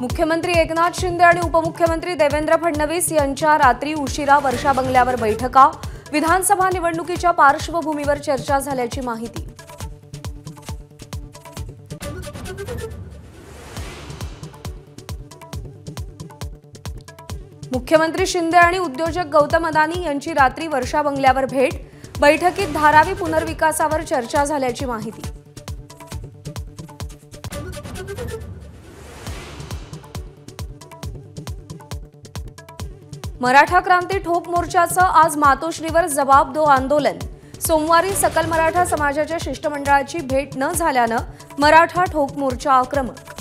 मुख्यमंत्री एकनाथ शिंदे आणि उपमुख्यमंत्री देवेंद्र फडणवीस यांच्या रात्री उशिरा वर्षा बंगल्यावर बैठका। विधानसभा निवडणुकीच्या पार्श्वभूमीवर चर्चा झाल्याची माहिती। मुख्यमंत्री शिंदे आणि उद्योजक गौतम अदानी यांची रात्री वर्षा बंगल्यावर भेट। बैठकीत धारावी पुनर्विकासावर चर्चा झाल्याची माहिती। मराठा क्रांती ठोक मोर्चाचं आज मातोश्रीवर जवाब दो आंदोलन। सोमवारी सकल मराठा समाजाच्या शिष्टमंडळाची भेट न झाल्यानं मराठा ठोक मोर्चा आक्रमक।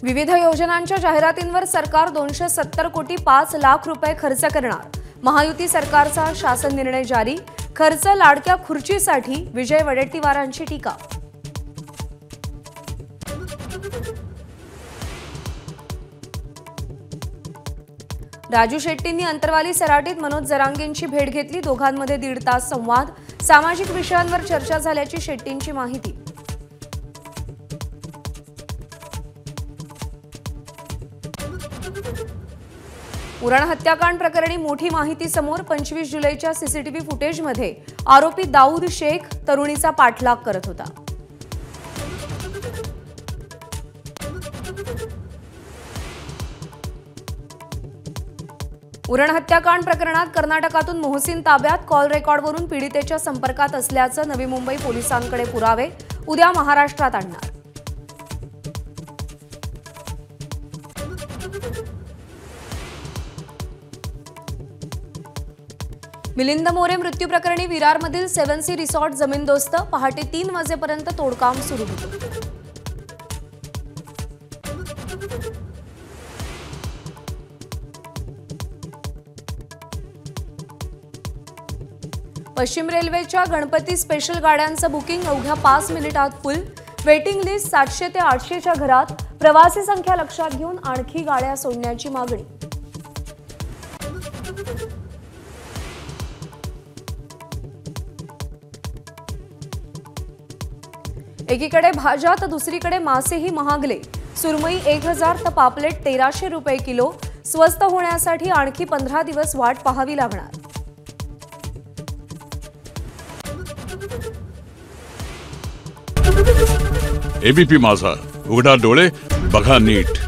विविध योजनांच्या जाहिरातींवर सरकार 270 कोटी 5 लाख रुपये खर्च करणार। महायुती सरकारचा शासन निर्णय जारी। खर्च लाडक्या खुर्चीसाठी विजय वडेट्टीवारांची टीका। राजू शेट्टींनी अंतरवाली सराटीत मनोज जरांगेंची भेट घेतली। दोघांमध्ये 1.5 तास संवाद। सामाजिक विषयांवर चर्चा झाल्याची शेट्टींची माहिती। उरण हत्याकांड प्रकरणी मोठी माहिती समोर। 25 जुलैच्या सीसीटीव्ही फुटेजमध्ये आरोपी दाऊद शेख तरुणीचा पाठलाग करत होता। उरण हत्याकांड प्रकरणात कर्नाटकातून मोहसिन ताब्यात। कॉल रेकॉर्डवरून पीडितेच्या संपर्कात असल्याचं नवी मुंबई पोलिसांकडे पुरावे। उद्या महाराष्ट्रात आणणार। मिलिंद मोरे मृत्यू प्रकरणी विरारमधील 7 सी रिसॉर्ट जमीनदोस्त। पहाटे 3 वाजेपर्यंत तोडकाम सुरू होतं। पश्चिम रेल्वेच्या गणपती स्पेशल गाड्यांचं बुकिंग अवघ्या 5 मिनिटात फुल। वेटिंग लिस्ट 700 ते 800च्या घरात। प्रवासी संख्या लक्षात घेऊन आणखी गाड्या सोडण्याची मागणी। एकीकडे भाज्या तर दुसरीकडे मासेही महागले। सुरमई 1000 तर पापलेट 1300 रुपये किलो। स्वस्त होण्यासाठी आणखी 15 दिवस वाट पाहावी लागणार। एबीपी माझा, उघडा डोळे बघा नीट।